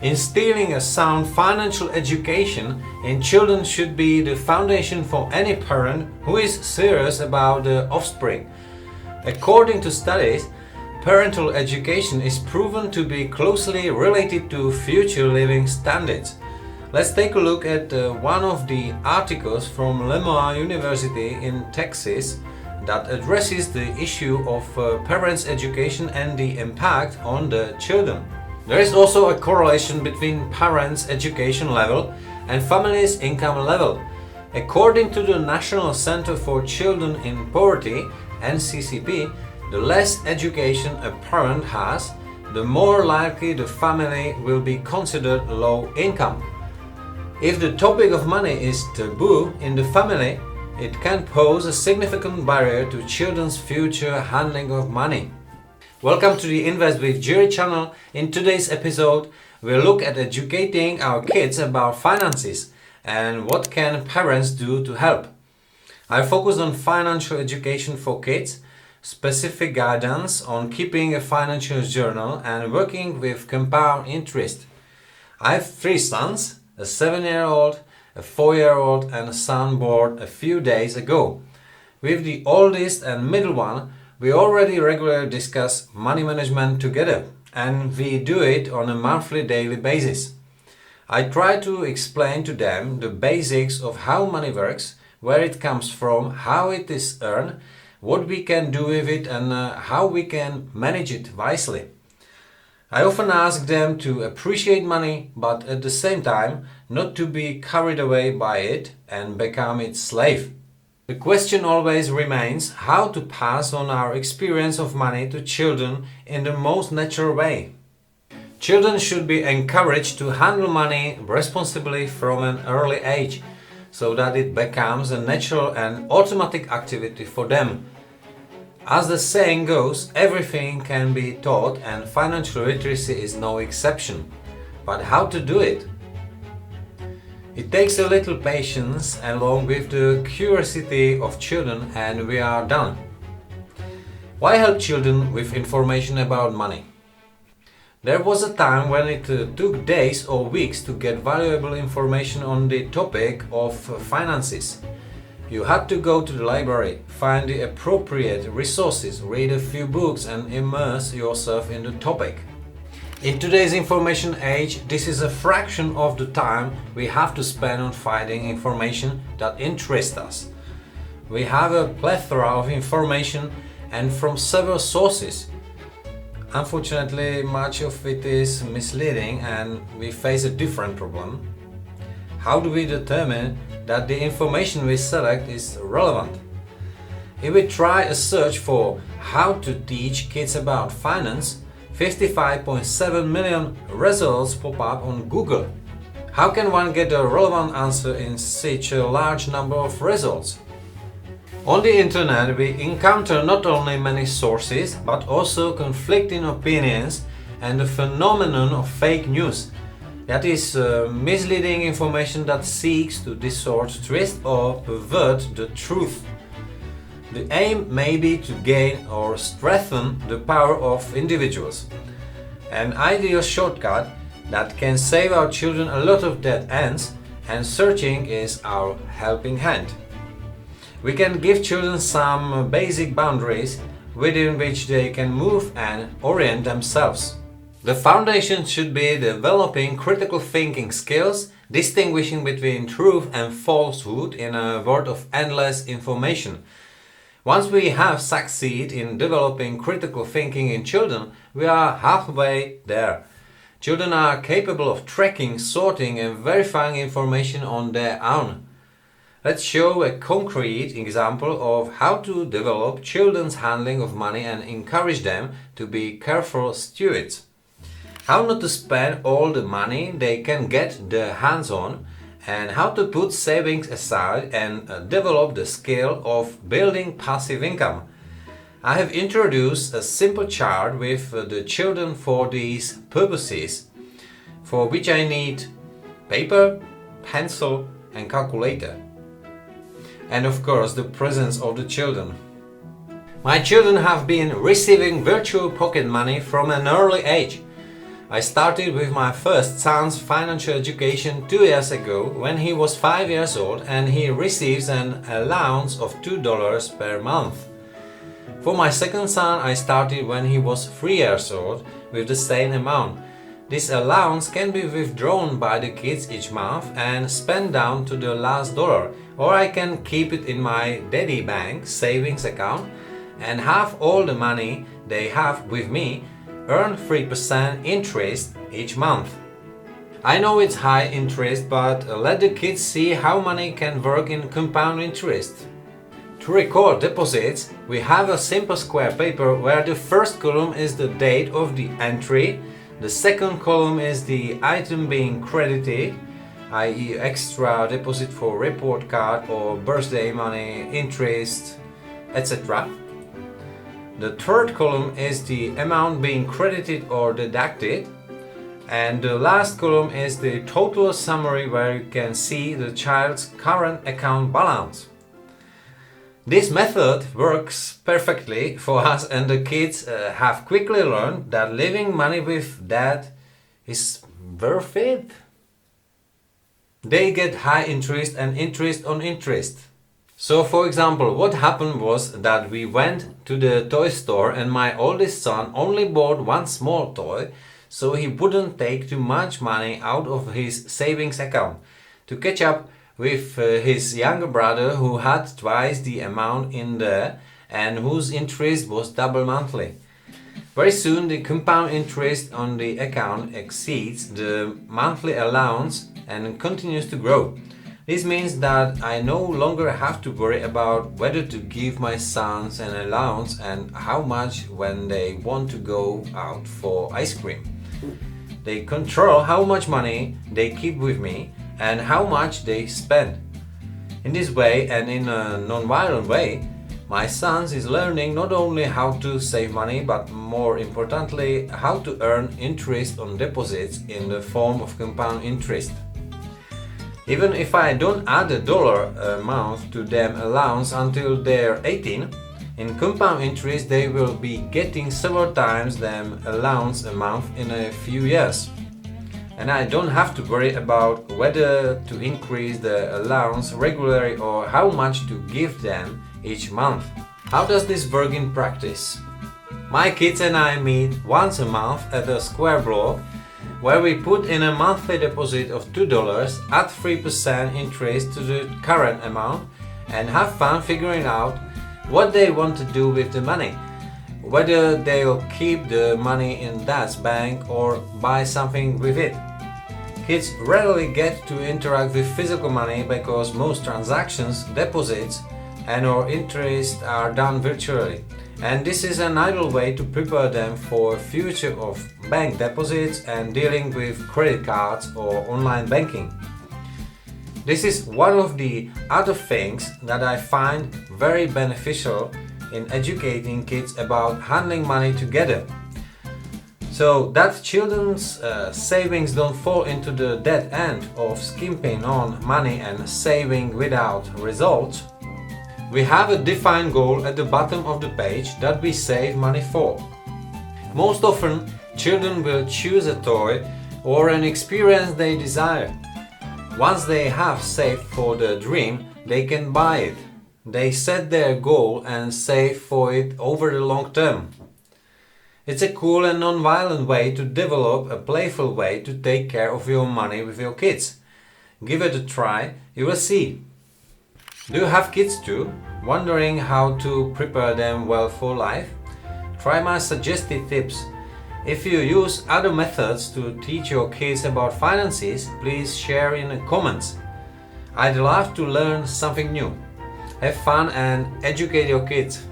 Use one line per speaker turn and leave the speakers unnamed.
Instilling a sound financial education in children should be the foundation for any parent who is serious about the offspring. According to studies, parental education is proven to be closely related to future living standards. Let's take a look at one of the articles from Lamar University in Texas that addresses the issue of parents' education and the impact on the children. There is also a correlation between parents' education level and families' income level. According to the National Center for Children in Poverty, NCCP, the less education a parent has, the more likely the family will be considered low income. If the topic of money is taboo in the family, it can pose a significant barrier to children's future handling of money. Welcome to the Invest with Jiri channel. In today's episode, we'll look at educating our kids about finances and what can parents do to help. I focus on financial education for kids, specific guidance on keeping a financial journal and working with compound interest. I have 3 sons, a 7-year-old, a 4-year-old and a son born a few days ago. With the oldest and middle one, we already regularly discuss money management together, and we do it on a monthly daily basis. I try to explain to them the basics of how money works, where it comes from, how it is earned, what we can do with it and how we can manage it wisely. I often ask them to appreciate money, but at the same time not to be carried away by it and become its slave. The question always remains how to pass on our experience of money to children in the most natural way. Children should be encouraged to handle money responsibly from an early age, so that it becomes a natural and automatic activity for them. As the saying goes, everything can be taught and financial literacy is no exception. But how to do it? It takes a little patience along with the curiosity of children and we are done. Why help children with information about money? There was a time when it took days or weeks to get valuable information on the topic of finances. You had to go to the library, find the appropriate resources, read a few books and immerse yourself in the topic. In today's information age, this is a fraction of the time we have to spend on finding information that interests us. We have a plethora of information and from several sources. Unfortunately, much of it is misleading and we face a different problem. How do we determine that the information we select is relevant? If we try a search for how to teach kids about finance, 55.7 million results pop up on Google. How can one get a relevant answer in such a large number of results? On the internet we encounter not only many sources but also conflicting opinions and the phenomenon of fake news. That is misleading information that seeks to distort, twist or pervert the truth. The aim may be to gain or strengthen the power of individuals. An ideal shortcut that can save our children a lot of dead ends, and searching is our helping hand. We can give children some basic boundaries within which they can move and orient themselves. The foundation should be developing critical thinking skills, distinguishing between truth and falsehood in a world of endless information. Once we have succeeded in developing critical thinking in children, we are halfway there. Children are capable of tracking, sorting and verifying information on their own. Let's show a concrete example of how to develop children's handling of money and encourage them to be careful stewards. How not to spend all the money they can get their hands on, and how to put savings aside and develop the skill of building passive income. I have introduced a simple chart with the children for these purposes, for which I need paper, pencil and calculator. And of course the presence of the children. My children have been receiving virtual pocket money from an early age. I started with my first son's financial education 2 years ago when he was 5 years old and he receives an allowance of $2 per month. For my second son, I started when he was 3 years old with the same amount. This allowance can be withdrawn by the kids each month and spent down to the last dollar, or I can keep it in my daddy bank savings account and have all the money they have with me earn 3% interest each month. I know it's high interest, but let the kids see how money can work in compound interest. To record deposits, we have a simple square paper where the first column is the date of the entry, the second column is the item being credited, i.e. extra deposit for report card or birthday money, interest, etc. The third column is the amount being credited or deducted, and the last column is the total summary where you can see the child's current account balance. This method works perfectly for us, and the kids have quickly learned that leaving money with dad is worth it. They get high interest and interest on interest. So, for example, what happened was that we went to the toy store and my oldest son only bought one small toy, so he wouldn't take too much money out of his savings account to catch up with his younger brother who had twice the amount in there and whose interest was double monthly. Very soon the compound interest on the account exceeds the monthly allowance and continues to grow. This means that I no longer have to worry about whether to give my sons an allowance and how much when they want to go out for ice cream. They control how much money they keep with me and how much they spend. In this way, and in a non-violent way, my son is learning not only how to save money, but more importantly, how to earn interest on deposits in the form of compound interest. Even if I don't add $1 a month to them allowance until they're 18, in compound interest they will be getting several times them allowance a month in a few years. And I don't have to worry about whether to increase the allowance regularly or how much to give them each month. How does this work in practice? My kids and I meet once a month at a square block where we put in a monthly deposit of $2 at 3% interest to the current amount and have fun figuring out what they want to do with the money, whether they'll keep the money in dad's bank or buy something with it. Kids rarely get to interact with physical money because most transactions, deposits and/or interest are done virtually. And this is an ideal way to prepare them for a future of bank deposits and dealing with credit cards or online banking. This is one of the other things that I find very beneficial in educating kids about handling money together, so that children's savings don't fall into the dead end of skimping on money and saving without results. We have a defined goal at the bottom of the page that we save money for. Most often, children will choose a toy or an experience they desire. Once they have saved for the dream, they can buy it. They set their goal and save for it over the long term. It's a cool and non-violent way to develop a playful way to take care of your money with your kids. Give it a try, you will see. Do you have kids too? Wondering how to prepare them well for life? Try my suggested tips. If you use other methods to teach your kids about finances, please share in the comments. I'd love to learn something new. Have fun and educate your kids.